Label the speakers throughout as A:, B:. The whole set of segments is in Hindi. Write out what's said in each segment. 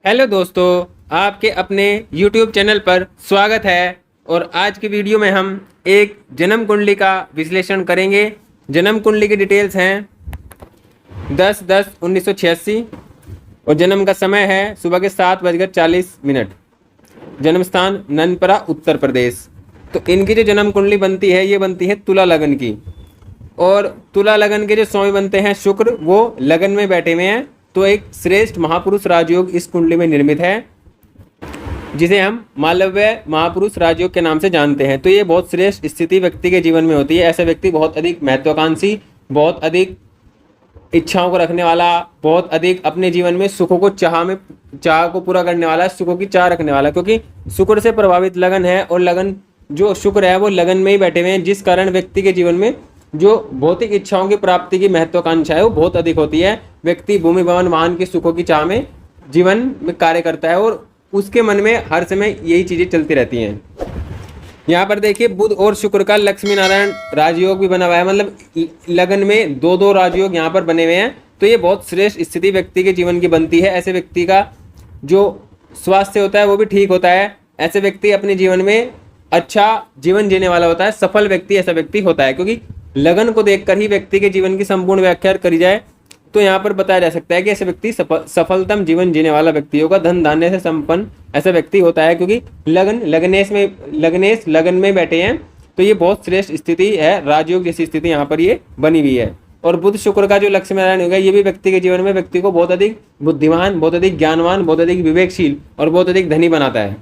A: हेलो दोस्तों, आपके अपने YouTube चैनल पर स्वागत है। और आज की वीडियो में हम एक जन्म कुंडली का विश्लेषण करेंगे। जन्म कुंडली की डिटेल्स हैं 10/10/1986 और जन्म का समय है सुबह के 7:40। जन्म स्थान ननपरा, उत्तर प्रदेश। तो इनकी जो जन्म कुंडली बनती है ये बनती है तुला लगन की। और तुला लगन के जो स्वामी बनते हैं शुक्र, वो लगन में बैठे हुए हैं। तो एक श्रेष्ठ महापुरुष राजयोग इस कुंडली में निर्मित है, जिसे हम मालव्य महापुरुष राजयोग के नाम से जानते हैं। तो ये बहुत श्रेष्ठ स्थिति व्यक्ति के जीवन में होती है। ऐसा व्यक्ति बहुत अधिक महत्वाकांक्षी, बहुत अधिक इच्छाओं को रखने वाला, बहुत अधिक अपने जीवन में सुखों को चाह को पूरा करने वाला, सुखों की चाह रखने वाला। क्योंकि शुक्र से प्रभावित लगन है और लगन जो शुक्र है वो लगन में ही बैठे हुए हैं, जिस कारण व्यक्ति के जीवन में जो भौतिक इच्छाओं की प्राप्ति की महत्वाकांक्षा है वो बहुत अधिक होती है। व्यक्ति भूमि भवन वाहन की सुखों की चाह में जीवन में कार्य करता है और उसके मन में हर समय यही चीजें चलती रहती हैं। यहाँ पर देखिए, बुध और शुक्र का लक्ष्मी नारायण राजयोग भी बना हुआ है। मतलब लगन में दो दो राजयोग यहाँ पर बने हुए हैं। तो ये बहुत श्रेष्ठ स्थिति व्यक्ति के जीवन की बनती है। ऐसे व्यक्ति का जो स्वास्थ्य होता है वो भी ठीक होता है। ऐसे व्यक्ति अपने जीवन में अच्छा जीवन जीने वाला होता है, सफल व्यक्ति ऐसा व्यक्ति होता है। क्योंकि लगन को देखकर ही व्यक्ति के जीवन की संपूर्ण व्याख्या करी जाए तो यहाँ पर बताया जा सकता है कि ऐसे व्यक्ति सफलतम जीवन जीने वाला व्यक्ति होगा, धन धान्य से संपन्न ऐसा व्यक्ति होता है। क्योंकि लगनेश लगन में बैठे हैं तो ये बहुत श्रेष्ठ स्थिति है, राजयोग जैसी स्थिति यहाँ पर ये बनी हुई है। और बुध शुक्र का जो लक्ष्मी नारायण होगा ये भी व्यक्ति के जीवन में व्यक्ति को बहुत अधिक बुद्धिमान, बहुत अधिक ज्ञानवान, बहुत अधिक विवेकशील और बहुत अधिक धनी बनाता है।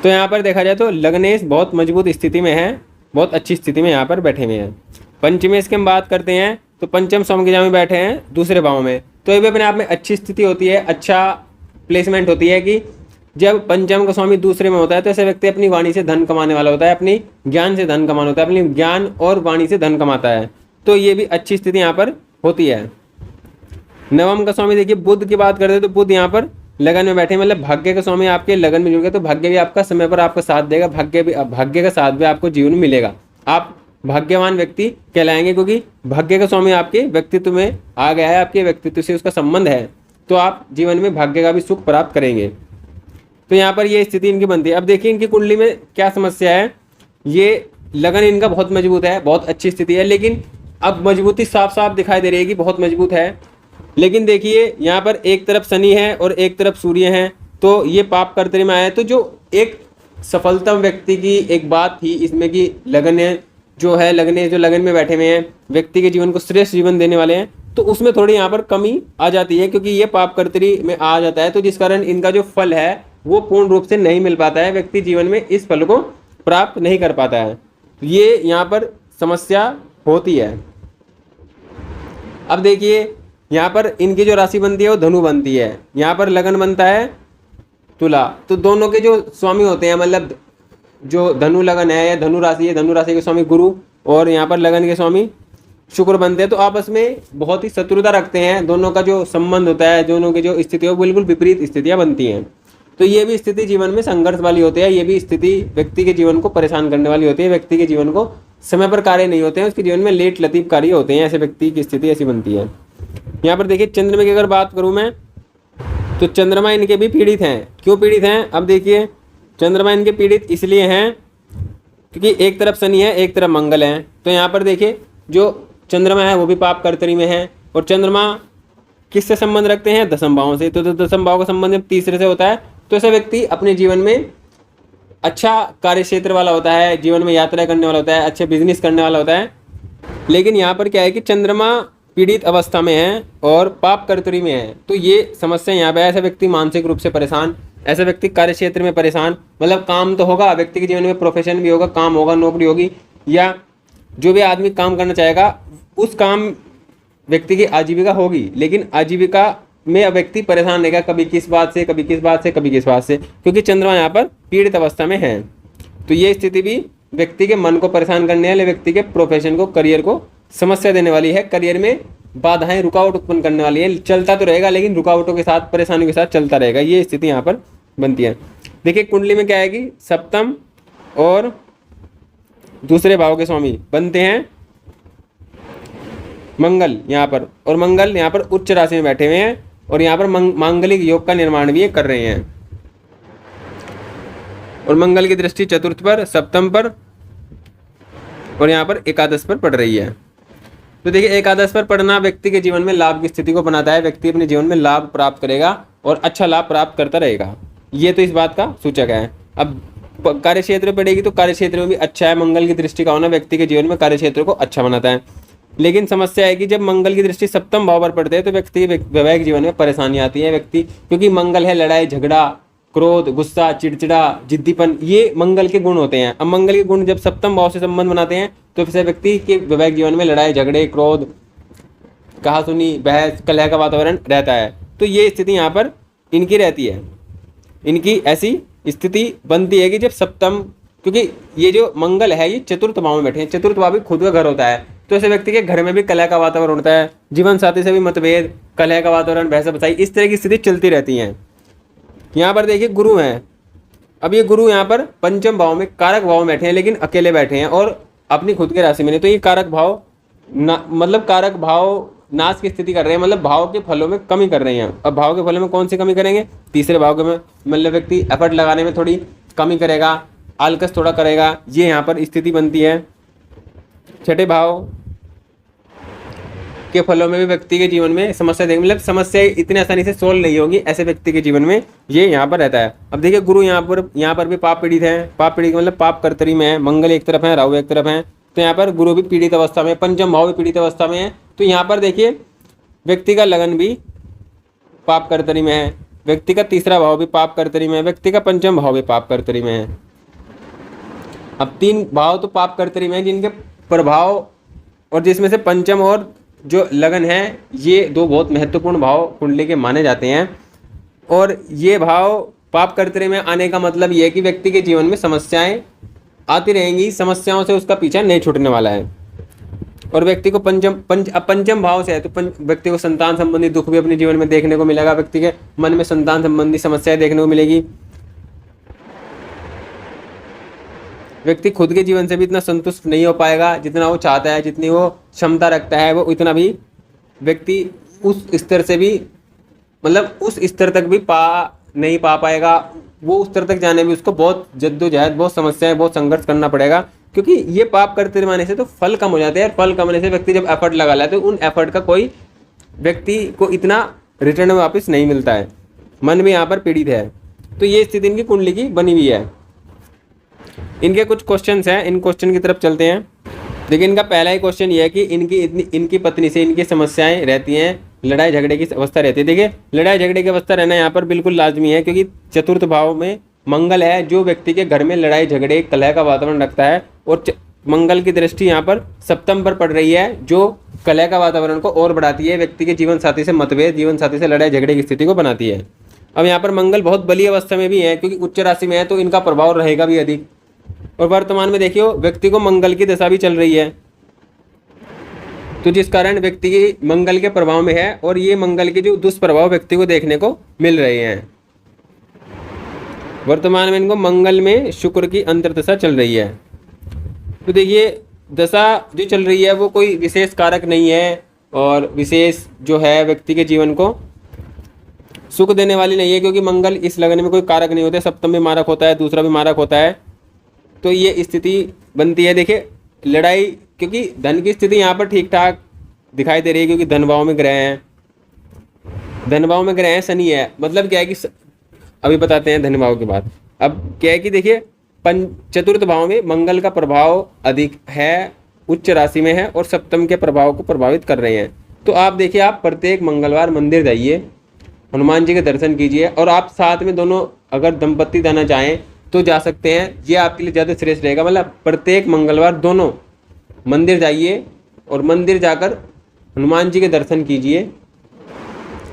A: तो यहाँ पर देखा जाए तो लगनेश बहुत मजबूत स्थिति में है, बहुत अच्छी स्थिति में यहाँ पर बैठे हुए हैं। पंचमेश की हम बात करते हैं तो पंचम स्वामी में बैठे हैं दूसरे भाव में। तो ये भी अपने आप में अच्छी स्थिति होती है, अच्छा प्लेसमेंट होती है कि जब पंचम का स्वामी दूसरे में होता है तो ऐसे व्यक्ति अपनी वाणी से धन कमाने वाला होता है, अपनी ज्ञान से धन कमाना होता है, अपनी ज्ञान और वाणी से धन कमाता है। तो ये भी अच्छी स्थिति यहाँ पर होती है। नवम का स्वामी देखिए, बुध की बात करते हैं तो बुध यहाँ पर लगन में बैठे, मतलब भाग्य का स्वामी आपके लगन में जुड़ गए तो भाग्य भी आपका समय पर आपका साथ देगा, भाग्य का साथ भी आपको जीवन में मिलेगा। आप भाग्यवान व्यक्ति कहलाएंगे क्योंकि भाग्य का स्वामी आपके व्यक्तित्व में आ गया है, आपके व्यक्तित्व से उसका संबंध है। तो आप जीवन में भाग्य का भी सुख प्राप्त करेंगे। तो यहाँ पर ये स्थिति इनकी बनती है। अब देखिए इनकी कुंडली में क्या समस्या है। ये लगन इनका बहुत मजबूत है, बहुत अच्छी स्थिति है, लेकिन अब मजबूती साफ साफ दिखाई दे रही है कि बहुत मजबूत है। लेकिन देखिए यहाँ पर एक तरफ शनि है और एक तरफ सूर्य है, तो ये पाप कर्तरी में आया। तो जो एक सफलतम व्यक्ति की एक बात थी इसमें कि लगन जो लगन में बैठे हुए हैं, व्यक्ति के जीवन को श्रेष्ठ जीवन देने वाले हैं, तो उसमें थोड़ी यहाँ पर कमी आ जाती है क्योंकि ये पाप कर्तरी में आ जाता है। तो जिस कारण इनका जो फल है वो पूर्ण रूप से नहीं मिल पाता है, व्यक्ति जीवन में इस फल को प्राप्त नहीं कर पाता है। ये यहाँ पर समस्या होती है। अब देखिए यहाँ पर इनकी जो राशि बनती है वो धनु बनती है, यहाँ पर लगन बनता है तुला। तो दोनों के जो स्वामी होते हैं, मतलब जो धनु लगन है या धनु राशि है, धनु राशि के स्वामी गुरु और यहाँ पर लगन के स्वामी शुक्र बनते हैं, तो आपस में बहुत ही शत्रुता रखते हैं। दोनों का जो संबंध होता है, दोनों की जो स्थिति है बिल्कुल विपरीत स्थितियां बनती हैं। तो ये भी स्थिति जीवन में संघर्ष वाली होती है, ये भी स्थिति व्यक्ति के जीवन को परेशान करने वाली होती है। व्यक्ति के जीवन को समय पर कार्य नहीं होते हैं, उसके जीवन में लेट लतीफ कार्य होते हैं। ऐसे व्यक्ति की स्थिति ऐसी बनती है। यहाँ पर देखिए चंद्रमा की अगर बात करूँ मैं तो चंद्रमा इनके भी पीड़ित हैं। क्यों पीड़ित हैं? अब देखिए चंद्रमा इनके पीड़ित इसलिए हैं क्योंकि एक तरफ शनि है, एक तरफ मंगल है। तो यहाँ पर देखिए जो चंद्रमा है वो भी पाप कर्तरी में है। और चंद्रमा किससे संबंध रखते हैं? दसम भाव से। तो दसम भाव का संबंध तीसरे से होता है। तो ऐसा व्यक्ति अपने जीवन में अच्छा कार्य क्षेत्र वाला होता है, जीवन में यात्रा करने वाला होता है, अच्छे बिजनेस करने वाला होता है। लेकिन यहाँ पर क्या है कि चंद्रमा पीड़ित अवस्था में है और पाप कर्तरी में है। तो ये समस्या यहाँ पे है। ऐसा व्यक्ति मानसिक रूप से परेशान, ऐसा व्यक्ति कार्य क्षेत्र में परेशान, मतलब काम तो होगा, व्यक्ति के जीवन में प्रोफेशन भी होगा, काम होगा, नौकरी होगी, या जो भी आदमी काम करना चाहेगा उस काम व्यक्ति की आजीविका होगी। लेकिन आजीविका में व्यक्ति परेशान रहेगा, कभी किस बात से, कभी किस बात से, कभी किस बात से, क्योंकि चंद्रमा यहाँ पर पीड़ित अवस्था में है। तो ये स्थिति भी व्यक्ति के मन को परेशान करने वाले, व्यक्ति के प्रोफेशन को, करियर को समस्या देने वाली है, करियर में बाधाएं, रुकावट उत्पन्न करने वाली है। चलता तो रहेगा लेकिन रुकावटों के साथ, परेशानियों के साथ चलता रहेगा। ये स्थिति यहाँ पर बनती है। देखिए कुंडली में क्या है कि सप्तम और दूसरे भाव के स्वामी बनते हैं मंगल यहाँ पर, और मंगल यहाँ पर उच्च राशि में बैठे हुए हैं और यहाँ पर मांगलिक योग का निर्माण भी ये कर रहे हैं। और मंगल की दृष्टि चतुर्थ पर, सप्तम पर और यहाँ पर एकादश पर पड़ रही है। तो देखिए एकादश पर पढ़ना व्यक्ति के जीवन में लाभ की स्थिति को बनाता है। व्यक्ति अपने जीवन में लाभ प्राप्त करेगा और अच्छा लाभ प्राप्त करता रहेगा। ये तो इस बात का सूचक है। अब कार्य क्षेत्र में पड़ेगी तो कार्य क्षेत्र में भी अच्छा है। मंगल की दृष्टि का होना व्यक्ति के जीवन में कार्य क्षेत्र को अच्छा बनाता है। लेकिन समस्या है कि जब मंगल की दृष्टि सप्तम भाव पर पड़ते हैं तो व्यक्ति वैवाहिक जीवन में परेशानी आती है। व्यक्ति क्योंकि मंगल है लड़ाई झगड़ा, क्रोध, गुस्सा, चिड़चिड़ा, जिद्दीपन, ये मंगल के गुण होते हैं। अब मंगल के गुण जब सप्तम भाव से संबंध बनाते हैं तो फिर व्यक्ति के वैवाहिक जीवन में लड़ाई झगड़े, क्रोध, कहासुनी, बहस, कलह का वातावरण रहता है। तो ये स्थिति यहाँ पर इनकी रहती है। इनकी ऐसी स्थिति बनती है कि जब सप्तम, क्योंकि ये जो मंगल है ये चतुर्थ भाव में बैठे हैं। चतुर्थ भाव भी खुद का घर होता है, तो ऐसे व्यक्ति के घर में भी कलह का वातावरण होता है। जीवन साथी से भी मतभेद, कलह का वातावरण, बहस बसाई, इस तरह की स्थिति चलती रहती है। यहाँ पर देखिए गुरु हैं। अब ये गुरु यहाँ पर पंचम भाव में कारक भाव में बैठे हैं, लेकिन अकेले बैठे हैं और अपनी खुद के राशि में नहीं। तो ये कारक भाव मतलब कारक भाव नाश की स्थिति कर रहे हैं, मतलब भाव के फलों में कमी कर रहे हैं। अब भाव के फलों में कौन सी कमी करेंगे? तीसरे भाव के में, मतलब व्यक्ति एफर्ट लगाने में थोड़ी कमी करेगा, आलकस थोड़ा करेगा, ये यहाँ पर स्थिति बनती है। छठे भाव के फलों में भी व्यक्ति के जीवन में समस्या देखेंगे, मतलब समस्या इतनी आसानी से सोल्व नहीं होगी, ऐसे व्यक्ति के जीवन में ये यहाँ पर रहता है। अब देखिए गुरु यहाँ पर भी पाप पीड़ित है। पाप पीड़ित मतलब पाप कर्तरी में है। मंगल एक तरफ है, राहु एक तरफ है, तो यहाँ पर गुरु भी पीड़ित अवस्था में, पंचम भाव भी पीड़ित अवस्था में है। तो यहाँ पर देखिए व्यक्ति का लगन भी पाप कर्तरी में है, व्यक्ति का तीसरा भाव भी पाप कर्तरी में है, व्यक्ति का पंचम भाव भी पाप कर्तरी में है। अब तीन भाव तो पाप कर्तरी में है जिनके प्रभाव, और जिसमें से पंचम और जो लगन है ये दो बहुत महत्वपूर्ण भाव कुंडली के माने जाते हैं। और ये भाव पाप कर्तरी में आने का मतलब ये है कि व्यक्ति के जीवन में समस्याएं आती रहेंगी, समस्याओं से उसका पीछा नहीं छूटने वाला है। और व्यक्ति को पंचम भाव से है तो व्यक्ति को संतान संबंधी दुख भी अपने जीवन में देखने को मिलेगा। व्यक्ति के मन में संतान संबंधी समस्याएं देखने को मिलेगी। व्यक्ति खुद के जीवन से भी इतना संतुष्ट नहीं हो पाएगा जितना वो चाहता है, जितनी वो क्षमता रखता है, वो इतना भी व्यक्ति उस स्तर से भी, मतलब उस स्तर तक भी नहीं पा पाएगा। वो उस स्तर तक जाने में उसको बहुत जद्दोजहद, बहुत समस्याएं, बहुत संघर्ष करना पड़ेगा, क्योंकि ये पाप करते रहने से तो फल कम हो जाते हैं। और फल कम होने से व्यक्ति जब एफर्ट लगा लेते हैं तो उन एफर्ट का कोई व्यक्ति को इतना रिटर्न में वापस नहीं मिलता है। मन भी यहाँ पर पीड़ित है। तो ये स्थिति इनकी कुंडली की बनी हुई है। इनके कुछ क्वेश्चंस हैं, इन क्वेश्चन की तरफ चलते हैं। देखिए इनका पहला ही क्वेश्चन ये है कि इनकी पत्नी से इनकी समस्याएं रहती हैं, लड़ाई झगड़े की अवस्था रहती है। देखिए लड़ाई झगड़े की अवस्था रहना यहाँ पर बिल्कुल लाजमी है, क्योंकि चतुर्थ भाव में मंगल है जो व्यक्ति के घर में लड़ाई झगड़े कलह का वातावरण रखता है। और मंगल की दृष्टि यहाँ पर सप्तम पर पड़ रही है जो कलह का वातावरण को और बढ़ाती है, व्यक्ति के जीवन साथी से मतभेद, जीवन साथी से लड़ाई झगड़े की स्थिति को बनाती है। अब यहाँ पर मंगल बहुत बली अवस्था में भी है, क्योंकि उच्च राशि में है तो इनका प्रभाव रहेगा भी अधिक। और वर्तमान में देखियो व्यक्ति को मंगल की दशा भी चल रही है, तो जिस कारण व्यक्ति की मंगल के प्रभाव में है, और ये मंगल के जो दुष्प्रभाव व्यक्ति को देखने को मिल रहे हैं। वर्तमान में इनको मंगल में शुक्र की अंतर्दशा चल रही है। तो देखिए दशा जो चल रही है वो कोई विशेष कारक नहीं है, और विशेष जो है व्यक्ति के जीवन को सुख देने वाली नहीं है, क्योंकि मंगल इस लगन में कोई कारक नहीं होता है। सप्तम भी मारक होता है, दूसरा भी मारक होता है। तो ये स्थिति बनती है। देखिए लड़ाई, क्योंकि धन की स्थिति यहाँ पर ठीक ठाक दिखाई दे रही है, क्योंकि धन भाव में ग्रह हैं, धन भाव में ग्रह हैं, शनि है। मतलब क्या है कि अभी बताते हैं धन भाव के बाद। अब क्या है कि देखिए चतुर्थ भाव में मंगल का प्रभाव अधिक है, उच्च राशि में है, और सप्तम के प्रभाव को प्रभावित कर रहे हैं। तो आप देखिए, आप प्रत्येक मंगलवार मंदिर जाइए, हनुमान जी के दर्शन कीजिए, और आप साथ में दोनों अगर दंपत्ति जाना चाहें तो जा सकते हैं। ये आपके लिए ज़्यादा श्रेष्ठ रहेगा। मतलब प्रत्येक मंगलवार दोनों मंदिर जाइए और मंदिर जाकर हनुमान जी के दर्शन कीजिए,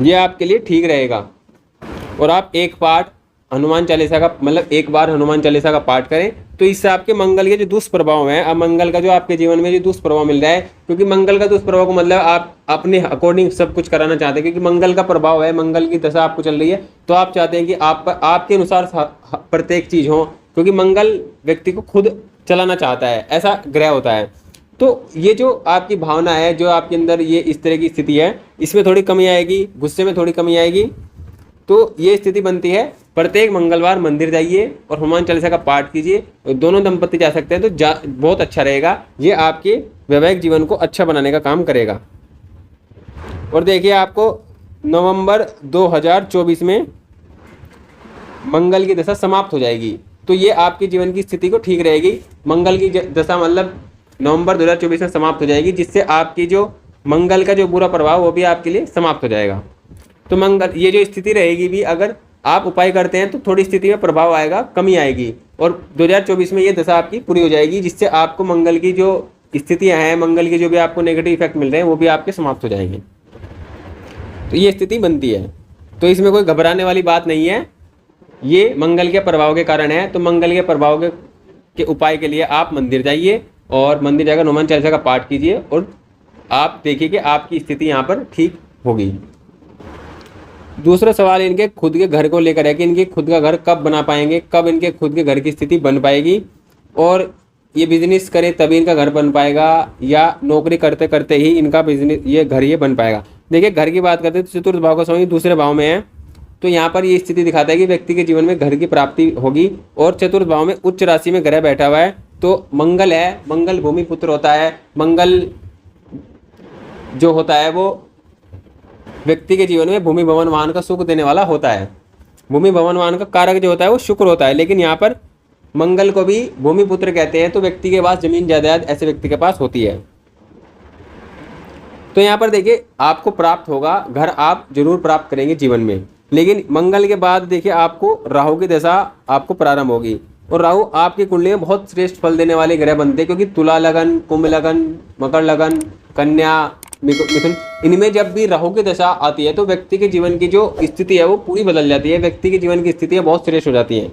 A: ये आपके लिए ठीक रहेगा। और आप एक पाठ हनुमान चालीसा का, मतलब एक बार हनुमान चालीसा का पाठ करें, तो इससे आपके मंगल के जो दुष्प्रभाव हैं, अब मंगल का जो आपके जीवन में जो दुष्प्रभाव मिल रहा है, क्योंकि मंगल का दुष्प्रभाव को मतलब आप अपने अकॉर्डिंग सब कुछ कराना चाहते हैं, क्योंकि मंगल का प्रभाव है, मंगल की दशा आपको चल रही है, तो आप चाहते हैं कि आपके अनुसार प्रत्येक चीज़ हो, क्योंकि मंगल व्यक्ति को खुद चलाना चाहता है, ऐसा ग्रह होता है। तो ये जो आपकी भावना है, जो आपके अंदर ये इस तरह की स्थिति है, इसमें थोड़ी कमी आएगी, गुस्से में थोड़ी कमी आएगी। तो ये स्थिति बनती है, प्रत्येक मंगलवार मंदिर जाइए और हनुमान चालीसा का पाठ कीजिए, और दोनों दंपति जा सकते हैं तो बहुत अच्छा रहेगा। ये आपके वैवाहिक जीवन को अच्छा बनाने का काम करेगा। और देखिए, आपको नवंबर 2024 में मंगल की दशा समाप्त हो जाएगी, तो ये आपके जीवन की स्थिति को ठीक रहेगी। मंगल की दशा मतलब नवंबर 2024 में समाप्त हो जाएगी, जिससे आपकी जो मंगल का जो बुरा प्रभाव वो भी आपके लिए समाप्त हो जाएगा। तो मंगल ये जो स्थिति रहेगी भी, अगर आप उपाय करते हैं तो थोड़ी स्थिति में प्रभाव आएगा, कमी आएगी, और 2024 में ये दशा आपकी पूरी हो जाएगी, जिससे आपको मंगल की जो स्थितियां हैं, मंगल के जो भी आपको नेगेटिव इफेक्ट मिल रहे हैं वो भी आपके समाप्त हो जाएंगे। तो ये स्थिति बनती है, तो इसमें कोई घबराने वाली बात नहीं है, ये मंगल के प्रभाव के कारण है। तो मंगल के प्रभाव के उपाय के लिए आप मंदिर जाइए और मंदिर जाकर हनुमान चालीसा का पाठ कीजिए, और आप देखिए कि आपकी स्थिति यहाँ पर ठीक होगी। दूसरा सवाल इनके खुद के घर को लेकर है कि इनके खुद का घर कब बना पाएंगे, कब इनके खुद के घर की स्थिति बन पाएगी, और ये बिजनेस करें तभी इनका घर बन पाएगा, या नौकरी करते करते ही इनका बिजनेस ये घर ये बन पाएगा। देखिए, घर की बात करते हैं तो चतुर्थ भाव का समय दूसरे भाव में है, तो यहाँ पर ये स्थिति दिखाता है कि व्यक्ति के जीवन में घर की प्राप्ति होगी, और चतुर्थ भाव में उच्च राशि में ग्रह बैठा हुआ है, तो मंगल है, मंगल भूमि पुत्र होता है। मंगल जो होता है वो व्यक्ति के जीवन में भूमि भवन वाहन का सुख देने वाला होता है। भूमि भवन वाहन का कारक जो होता है वो शुक्र होता है, लेकिन यहाँ पर मंगल को भी भूमि पुत्र कहते हैं, तो व्यक्ति के पास जमीन जायदाद ऐसे व्यक्ति के पास होती है। तो यहाँ पर देखिए, आपको प्राप्त होगा, घर आप जरूर प्राप्त करेंगे जीवन में, लेकिन मंगल के बाद देखिए आपको राहु की दशा आपको प्रारंभ होगी, और राहु आपकी कुंडली में बहुत श्रेष्ठ फल देने वाले ग्रह बनते हैं, क्योंकि तुला लगन, कुंभ लगन, मकर लगन, कन्या, मिथुन, इनमें जब भी राहु की दशा आती है तो व्यक्ति के जीवन की जो स्थिति है वो पूरी बदल जाती है, व्यक्ति के जीवन की स्थितियाँ बहुत श्रेष्ठ हो जाती हैं।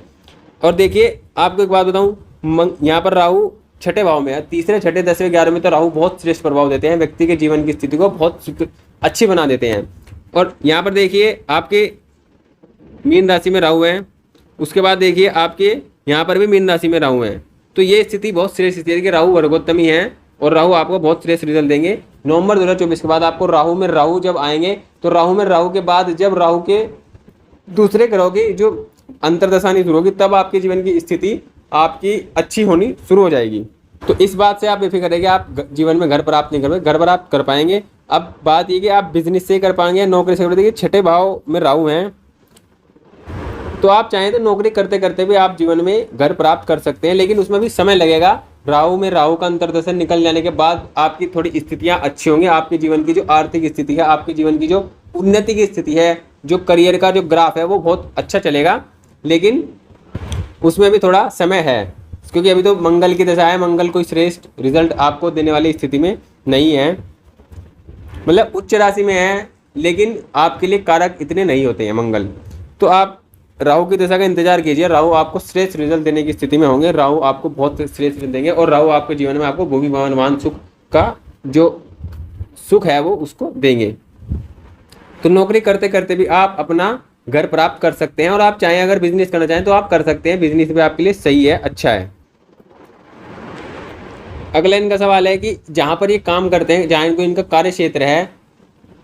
A: और देखिए, आपको एक बात बताऊँ, यहाँ पर राहु छठे भाव में है, तीसरे, छठे, 10वें, 11वें में तो राहु बहुत श्रेष्ठ प्रभाव देते हैं, व्यक्ति के जीवन की स्थिति को बहुत अच्छी बना देते हैं। और यहाँ पर देखिए, आपके मीन राशि में राहु है, उसके बाद देखिए आपके यहाँ पर भी मीन राशि में राहु है, तो ये स्थिति बहुत श्रेष्ठ स्थिति है कि राहु वर्गोत्तमी है, और राहु आपको बहुत श्रेष्ठ रिजल्ट देंगे। नवंबर 2024 के बाद आपको राहु में राहु जब आएंगे, तो राहु में राहु के बाद जब राहु के दूसरे ग्रहों की जो अंतर्दशा नहीं शुरू होगी, तब आपके जीवन की स्थिति आपकी अच्छी होनी शुरू हो जाएगी। तो इस बात से आप बेफिक्र रहिए, आप जीवन में घर प्राप्त नहीं कर पाएंगे, घर प्राप्त कर पाएंगे। अब बात ये कि आप बिजनेस से कर पाएंगे, नौकरी से कर, देखिए छठे भाव में राहु हैं, तो आप चाहें तो नौकरी करते करते भी आप जीवन में घर प्राप्त कर सकते हैं, लेकिन उसमें भी समय लगेगा। राहु में राहु का अंतर्दशन निकल जाने के बाद आपकी थोड़ी स्थितियां अच्छी होंगी, आपके जीवन की जो आर्थिक स्थिति है, आपके जीवन की जो उन्नति की स्थिति है, जो करियर का जो ग्राफ है वो बहुत अच्छा चलेगा, लेकिन उसमें भी थोड़ा समय है, क्योंकि अभी तो मंगल की दशा है, मंगल कोई श्रेष्ठ रिजल्ट आपको देने वाली स्थिति में नहीं है, मतलब उच्च राशि में है, लेकिन आपके लिए कारक इतने नहीं होते हैं मंगल। तो आप राहु की दशा का इंतजार कीजिए, राहु आपको श्रेष्ठ रिजल्ट देने की स्थिति में होंगे, राहु आपको बहुत श्रेष्ठ रिजल्ट देंगे, और राहु आपके जीवन में आपको भूमि भवन वाहन सुख का जो सुख है वो उसको देंगे। तो नौकरी करते करते भी आप अपना घर प्राप्त कर सकते हैं, और आप चाहें अगर बिजनेस करना चाहें तो आप कर सकते हैं, बिजनेस भी आपके लिए सही है, अच्छा है। अगला इनका सवाल है कि जहाँ पर ये काम करते हैं, जहाँ इनको इनका कार्य क्षेत्र है,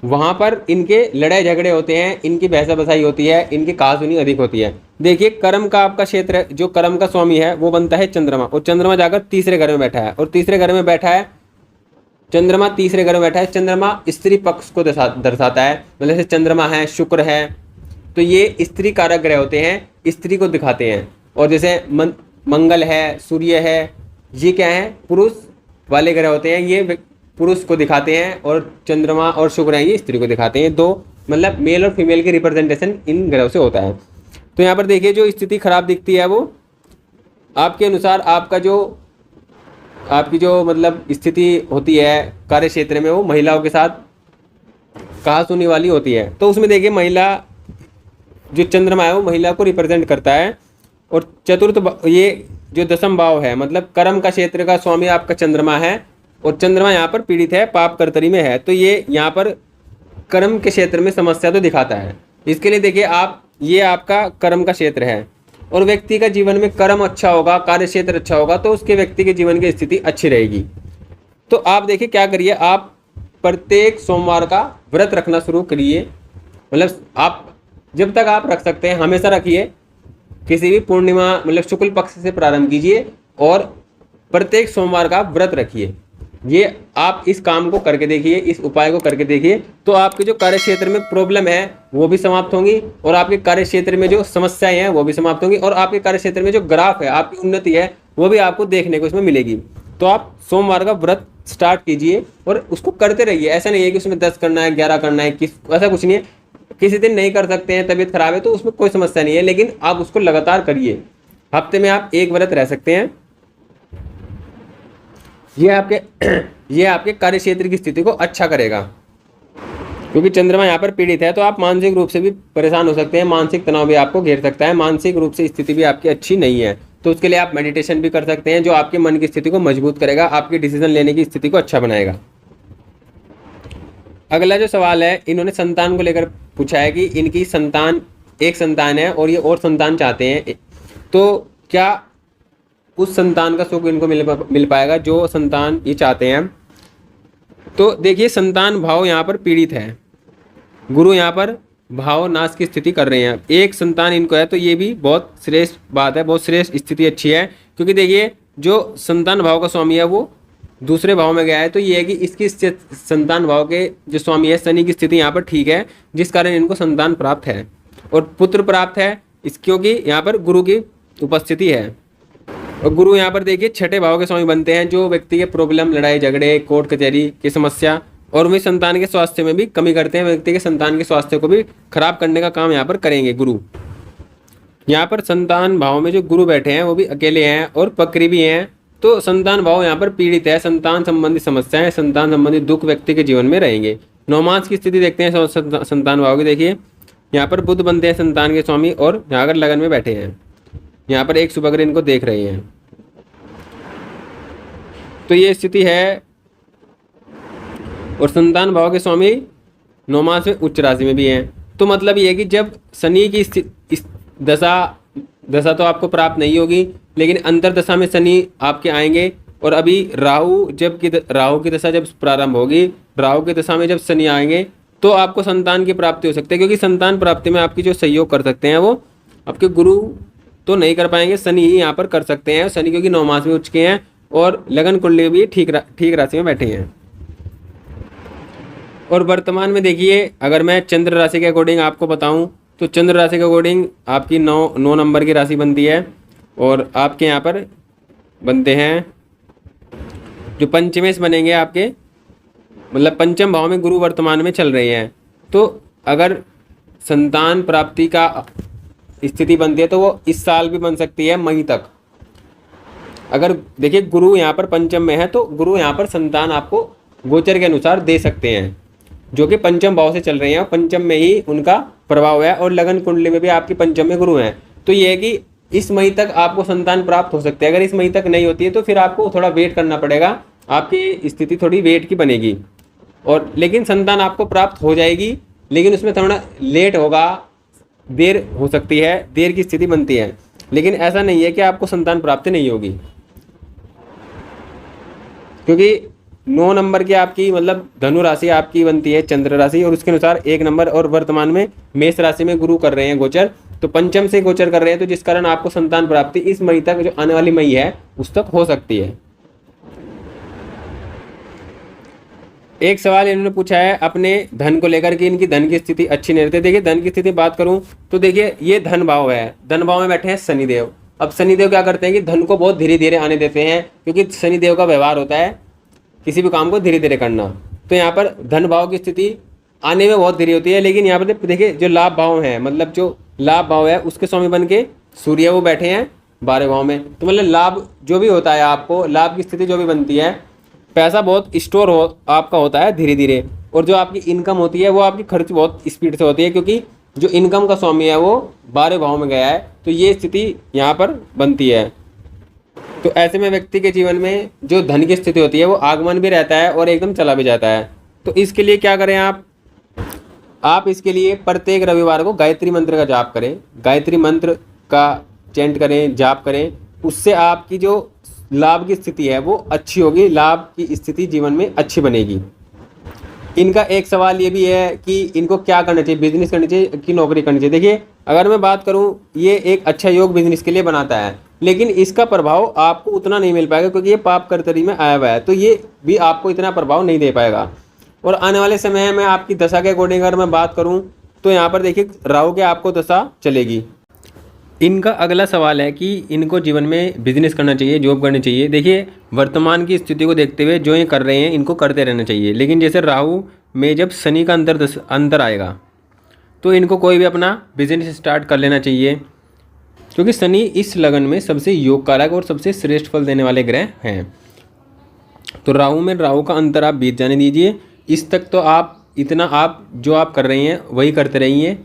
A: वहाँ पर इनके लड़ाई झगड़े होते हैं, इनकी बहसा बसाई होती है, इनकी कहासुनी अधिक होती है। देखिए, कर्म का आपका क्षेत्र, जो कर्म का स्वामी है वो बनता है चंद्रमा, और चंद्रमा जाकर तीसरे घर में बैठा है, और तीसरे घर में बैठा है चंद्रमा, तीसरे घर में बैठा है चंद्रमा, स्त्री पक्ष को दर्शाता है, मतलब जैसे चंद्रमा है, शुक्र है, तो ये स्त्री कारक ग्रह होते हैं, स्त्री को दिखाते हैं। और जैसे मंगल है, सूर्य है, ये क्या है, पुरुष वाले ग्रह होते हैं, ये पुरुष को दिखाते हैं, और चंद्रमा और शुक्र है ये स्त्री को दिखाते हैं। दो मतलब मेल और फीमेल के रिप्रेजेंटेशन इन ग्रहों से होता है। तो यहाँ पर देखिए, जो स्थिति खराब दिखती है वो आपके अनुसार आपकी जो मतलब स्थिति होती है कार्य क्षेत्र में, वो महिलाओं के साथ कहासुनी वाली होती है। तो उसमें देखिए, महिला जो चंद्रमा है वो महिला को रिप्रेजेंट करता है, और चतुर्थ ये जो दशम भाव है, मतलब कर्म का क्षेत्र का स्वामी आपका चंद्रमा है, और चंद्रमा यहाँ पर पीड़ित है, पाप कर्तरी में है, तो ये यहाँ पर कर्म के क्षेत्र में समस्या तो दिखाता है। इसके लिए देखिए, ये आपका कर्म का क्षेत्र है, और व्यक्ति का जीवन में कर्म अच्छा होगा, कार्य क्षेत्र अच्छा होगा, तो उसके व्यक्ति के जीवन की स्थिति अच्छी रहेगी। तो आप देखिए क्या करिए, आप प्रत्येक सोमवार का व्रत रखना शुरू करिए। मतलब आप जब तक आप रख सकते हैं हमेशा रखिए। किसी भी पूर्णिमा मतलब शुक्ल पक्ष से प्रारंभ कीजिए और प्रत्येक सोमवार का व्रत रखिए। ये आप इस काम को करके देखिए, इस उपाय को करके देखिए, तो आपके जो कार्य क्षेत्र में प्रॉब्लम है वो भी समाप्त होंगी और आपके कार्य क्षेत्र में जो समस्याएं हैं वो भी समाप्त होंगी और आपके कार्य क्षेत्र में जो ग्राफ है, आपकी उन्नति है, वो भी आपको देखने को इसमें मिलेगी। तो आप सोमवार का व्रत स्टार्ट कीजिए और उसको करते रहिए। ऐसा नहीं है कि उसमें 10 करना है, 11 करना है, ऐसा कुछ नहीं है। किसी दिन नहीं कर सकते हैं, तबीयत खराब है, तो उसमें कोई समस्या नहीं है, लेकिन आप उसको लगातार करिए। हफ्ते में आप एक व्रत रह सकते हैं। ये आपके कार्य क्षेत्र की स्थिति को अच्छा करेगा, क्योंकि चंद्रमा यहाँ पर पीड़ित है। तो आप मानसिक रूप से भी परेशान हो सकते हैं, मानसिक तनाव भी आपको घेर सकता है, मानसिक रूप से स्थिति भी आपकी अच्छी नहीं है। तो उसके लिए आप मेडिटेशन भी कर सकते हैं, जो आपके मन की स्थिति को मजबूत करेगा, आपकी डिसीजन लेने की स्थिति को अच्छा बनाएगा। अगला जो सवाल है, इन्होंने संतान को लेकर पूछा है कि इनकी संतान, एक संतान है और ये और संतान चाहते हैं, तो क्या उस संतान का सुख इनको मिल पाएगा जो संतान ये चाहते हैं। तो देखिए, संतान भाव यहाँ पर पीड़ित है, गुरु यहाँ पर भाव नाश की स्थिति कर रहे हैं। एक संतान इनको है तो ये भी बहुत श्रेष्ठ बात है, बहुत श्रेष्ठ स्थिति अच्छी है, क्योंकि देखिए जो संतान भाव का स्वामी है वो दूसरे भाव में गया है। तो ये है कि इसकी संतान भाव के जो स्वामी है शनि की स्थिति यहाँ पर ठीक है, जिस कारण इनको संतान प्राप्त है और पुत्र प्राप्त है क्योंकि यहाँ पर गुरु की उपस्थिति है। और गुरु यहाँ पर देखिए छठे भाव के स्वामी बनते हैं, जो व्यक्ति के प्रॉब्लम, लड़ाई झगड़े, कोर्ट कचहरी की समस्या और वे संतान के स्वास्थ्य में भी कमी करते हैं। व्यक्ति के संतान के स्वास्थ्य को भी खराब करने का काम यहाँ पर करेंगे गुरु। यहाँ पर संतान भाव में जो गुरु बैठे हैं वो भी अकेले हैं और पकड़ी भी हैं। तो संतान भाव यहाँ पर पीड़ित है, संतान संबंधी समस्याएं, संतान संबंधी दुख व्यक्ति के जीवन में रहेंगे। नौमास की स्थिति देखते हैं संतान भाव की। देखिए यहाँ पर बुध बनते हैं संतान के स्वामी और यहाँ पर लगन में बैठे हैं, यहाँ पर एक शुभ ग्रह इनको देख रहे हैं। तो ये स्थिति है और संतान भाव के स्वामी 9 मास में उच्च राशि में भी हैं। तो मतलब ये है कि जब शनि की इस दशा तो आपको प्राप्त नहीं होगी, लेकिन अंतर दशा में शनि आपके आएंगे। और अभी राहु की दशा जब प्रारंभ होगी, राहु की दशा में जब शनि आएंगे तो आपको संतान की प्राप्ति हो सकती है, क्योंकि संतान प्राप्ति में आपकी जो सहयोग कर सकते हैं वो आपके गुरु तो नहीं कर पाएंगे, शनि ही यहाँ पर कर सकते हैं। शनि क्योंकि 9 मास में उच्च के हैं और लगन कुंडली भी ठीक राशि में बैठे हैं। और वर्तमान में देखिए, अगर मैं चंद्र राशि के अकॉर्डिंग आपको बताऊं तो चंद्र राशि के अकॉर्डिंग आपकी 9 नंबर की राशि बनती है और आपके यहाँ पर बनते हैं जो पंचमेश बनेंगे आपके, मतलब पंचम भाव में गुरु वर्तमान में चल रहे हैं। तो अगर संतान प्राप्ति का स्थिति बनती है तो वो इस साल भी बन सकती है, मई तक। अगर देखिए गुरु यहाँ पर पंचम में है तो गुरु यहाँ पर संतान आपको गोचर के अनुसार दे सकते हैं, जो कि पंचम भाव से चल रहे हैं, पंचम में ही उनका प्रभाव है और लगन कुंडली में भी आपकी पंचम में गुरु हैं। तो ये है कि इस मई तक आपको संतान प्राप्त हो सकती है। अगर इस मई तक नहीं होती है तो फिर आपको थोड़ा वेट करना पड़ेगा, आपकी स्थिति थोड़ी वेट की बनेगी। और लेकिन संतान आपको प्राप्त हो जाएगी, लेकिन उसमें थोड़ा लेट होगा, देर हो सकती है, देर की स्थिति बनती है। लेकिन ऐसा नहीं है कि आपको संतान प्राप्ति नहीं होगी, क्योंकि 9 नंबर की आपकी मतलब धनु राशि आपकी बनती है चंद्र राशि, और उसके अनुसार 1 नंबर और वर्तमान में मेष राशि में गुरु कर रहे हैं गोचर, तो पंचम से गोचर कर रहे हैं, तो जिस कारण आपको संतान प्राप्ति इस मई तक, जो आने वाली मई है उस तक हो सकती है। एक सवाल इन्होंने पूछा है अपने धन को लेकर कि इनकी धन की स्थिति अच्छी नहीं रहती। देखिए धन की स्थिति बात करूं तो देखिए ये धन भाव है, धन भाव में बैठे हैं शनिदेव। अब शनिदेव क्या करते हैं कि धन को बहुत धीरे धीरे आने देते हैं, क्योंकि शनिदेव का व्यवहार होता है किसी भी काम को धीरे धीरे करना। तो यहाँ पर धन भाव की स्थिति आने में बहुत देरी होती है। लेकिन यहाँ पर देखिए जो लाभ भाव है, मतलब जो लाभ भाव है उसके स्वामी बन के सूर्य वो बैठे हैं 12 भाव में। तो मतलब लाभ जो भी होता है, आपको लाभ की स्थिति जो भी बनती है, पैसा बहुत स्टोर आपका होता है धीरे धीरे, और जो आपकी इनकम होती है वो आपकी खर्च बहुत स्पीड से होती है, क्योंकि जो इनकम का स्वामी है वो 12 भाव में गया है। तो ये स्थिति यहाँ पर बनती है। तो ऐसे में व्यक्ति के जीवन में जो धन की स्थिति होती है वो आगमन भी रहता है और एकदम चला भी जाता है। तो इसके लिए क्या करें आप इसके लिए प्रत्येक रविवार को गायत्री मंत्र का जाप करें, गायत्री मंत्र का चैंट करें, जाप करें। उससे आपकी जो लाभ की स्थिति है वो अच्छी होगी, लाभ की स्थिति जीवन में अच्छी बनेगी। इनका एक सवाल ये भी है कि इनको क्या करना चाहिए, बिजनेस करनी चाहिए कि नौकरी करनी चाहिए। देखिए अगर मैं बात करूं, ये एक अच्छा योग बिजनेस के लिए बनाता है, लेकिन इसका प्रभाव आपको उतना नहीं मिल पाएगा क्योंकि ये पाप कर्तरी में आया हुआ है, तो ये भी आपको इतना प्रभाव नहीं दे पाएगा। और आने वाले समय में आपकी दशा के अकॉर्डिंग अगर मैं बात करूँ तो यहाँ पर देखिए राहु के आपको दशा चलेगी। इनका अगला सवाल है कि इनको जीवन में बिजनेस करना चाहिए, जॉब करनी चाहिए। देखिए वर्तमान की स्थिति को देखते हुए जो ये कर रहे हैं इनको करते रहना चाहिए, लेकिन जैसे राहु में जब शनि का अंतर आएगा तो इनको कोई भी अपना बिजनेस स्टार्ट कर लेना चाहिए, क्योंकि शनि इस लगन में सबसे योग कारक और सबसे श्रेष्ठ फल देने वाले ग्रह हैं। तो राहु का अंतर आप बीत जाने दीजिए, इस तक तो आप इतना आप जो आप कर रही हैं वही करते रहिए,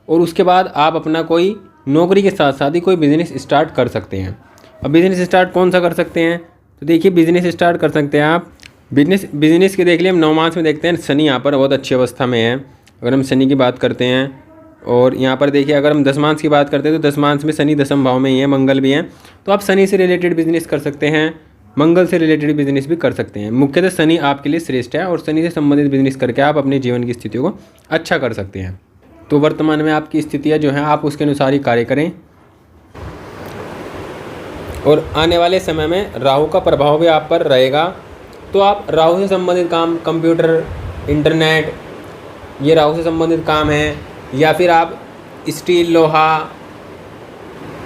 A: और उसके बाद आप अपना कोई नौकरी के साथ साथ ही कोई बिज़नेस स्टार्ट कर सकते हैं। अब बिज़नेस स्टार्ट कौन सा कर सकते हैं, तो देखिए बिज़नेस स्टार्ट कर सकते हैं आप बिज़नेस के देख लिए हम नवमांश में देखते हैं शनि यहाँ पर बहुत अच्छी अवस्था में है, अगर हम शनि की बात करते हैं। और यहाँ पर देखिए अगर हम दशमांश की बात करते हैं तो दशमांश में शनि दशम भाव में ही है, मंगल भी है, तो आप शनि से रिलेटेड बिजनेस कर सकते हैं, मंगल से रिलेटेड बिजनेस भी कर सकते हैं। मुख्यतः शनि आपके लिए श्रेष्ठ है और शनि से संबंधित बिजनेस करके आप अपने जीवन की स्थितियों को अच्छा कर सकते हैं। तो वर्तमान में आपकी स्थितियाँ जो हैं आप उसके अनुसार ही कार्य करें, और आने वाले समय में राहु का प्रभाव भी आप पर रहेगा, तो आप राहु से संबंधित काम, कंप्यूटर, इंटरनेट, ये राहु से संबंधित काम है, या फिर आप स्टील, लोहा,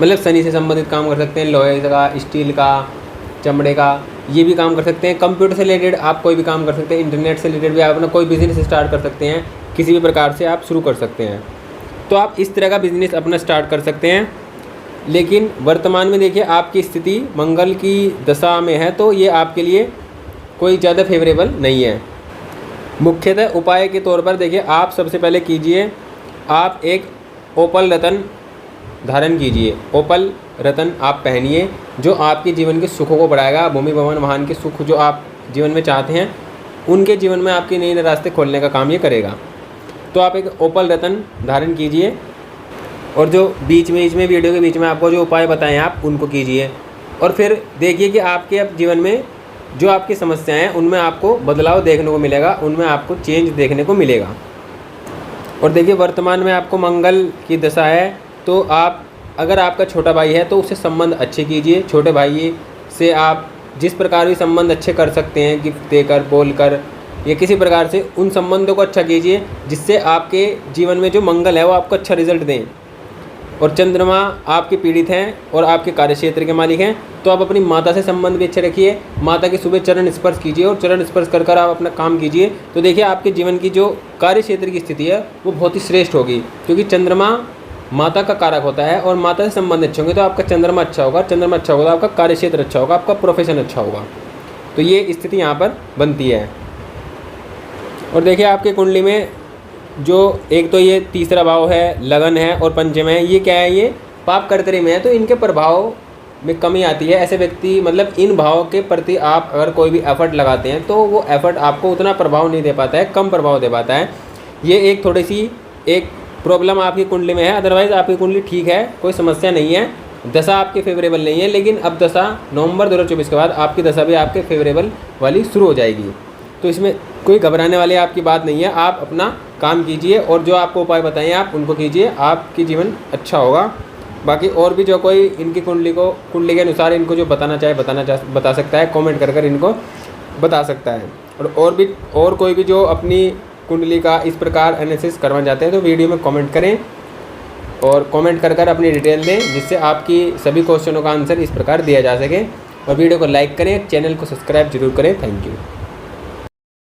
A: मतलब शनि से संबंधित काम कर सकते हैं, लोहे का, स्टील का, चमड़े का, ये भी काम कर सकते हैं। कंप्यूटर से रिलेटेड आप कोई भी काम कर सकते हैं, इंटरनेट से रिलेटेड भी आप अपना कोई बिजनेस स्टार्ट कर सकते हैं, किसी भी प्रकार से आप शुरू कर सकते हैं। तो आप इस तरह का बिजनेस अपना स्टार्ट कर सकते हैं। लेकिन वर्तमान में देखिए आपकी स्थिति मंगल की दशा में है, तो ये आपके लिए कोई ज़्यादा फेवरेबल नहीं है। मुख्यतः उपाय के तौर पर देखिए आप सबसे पहले कीजिए, आप एक ओपल रतन धारण कीजिए, ओपल रतन आप पहनिए, जो आपके जीवन के सुखों को बढ़ाएगा। भूमि भवन वाहन के सुख जो आप जीवन में चाहते हैं उनके जीवन में आपके नए नए रास्ते खोलने का काम ये करेगा। तो आप एक ओपल रतन धारण कीजिए, और जो बीच में वीडियो के बीच में आपको जो उपाय बताएं आप उनको कीजिए, और फिर देखिए कि आपके अब जीवन में जो आपकी समस्याएं हैं उनमें आपको बदलाव देखने को मिलेगा, उनमें आपको चेंज देखने को मिलेगा। और देखिए वर्तमान में आपको मंगल की दशा है, तो आप अगर आपका छोटा भाई है तो उससे संबंध अच्छे कीजिए। छोटे भाई से आप जिस प्रकार भी संबंध अच्छे कर सकते हैं, गिफ्ट देकर, बोलकर, या किसी प्रकार से उन संबंधों को अच्छा कीजिए, जिससे आपके जीवन में जो मंगल है वो आपको अच्छा रिजल्ट दें। और चंद्रमा आपके पीड़ित हैं और आपके कार्यक्षेत्र के मालिक हैं, तो आप अपनी माता से संबंध भी अच्छे रखिए, माता के सुबह चरण स्पर्श कीजिए, और चरण स्पर्श कर कर आप अपना काम कीजिए। तो देखिए आपके जीवन की जो कार्यक्षेत्र की स्थिति है वो बहुत ही श्रेष्ठ होगी, क्योंकि चंद्रमा माता का कारक होता है, और माता से संबंध अच्छे होंगे तो आपका चंद्रमा अच्छा होगा, चंद्रमा अच्छा होगा तो आपका कार्यक्षेत्र अच्छा होगा, आपका प्रोफेशन अच्छा होगा। तो ये स्थिति यहाँ पर बनती है। और देखिए आपके कुंडली में जो एक तो ये तीसरा भाव है, लगन है, और पंचम है, ये क्या है, ये पाप कर्तरी में है, तो इनके प्रभाव में कमी आती है। ऐसे व्यक्ति मतलब इन भावों के प्रति आप अगर कोई भी एफर्ट लगाते हैं तो वो एफर्ट आपको उतना प्रभाव नहीं दे पाता है, कम प्रभाव दे पाता है। ये एक थोड़ी सी एक प्रॉब्लम आपकी कुंडली में है, अदरवाइज़ आपकी कुंडली ठीक है, कोई समस्या नहीं है। दशा आपकी फेवरेबल नहीं है, लेकिन अब दशा नवंबर 2024 के बाद आपकी दशा भी आपके फेवरेबल वाली शुरू हो जाएगी, तो इसमें कोई घबराने वाली आपकी बात नहीं है। आप अपना काम कीजिए और जो आपको उपाय बताएं आप उनको कीजिए, आपकी जीवन अच्छा होगा। बाकी और भी जो कोई इनकी कुंडली के अनुसार इनको जो बता सकता है, कमेंट कर इनको बता सकता है। और कोई भी जो अपनी कुंडली का इस प्रकार एनालिसिस करवाना चाहते हैं तो वीडियो में कमेंट करें, और कमेंट कर अपनी डिटेल दें, जिससे आपकी सभी क्वेश्चनों का आंसर इस प्रकार दिया जा सके। और वीडियो को लाइक करें, चैनल को सब्सक्राइब जरूर करें। Thank you.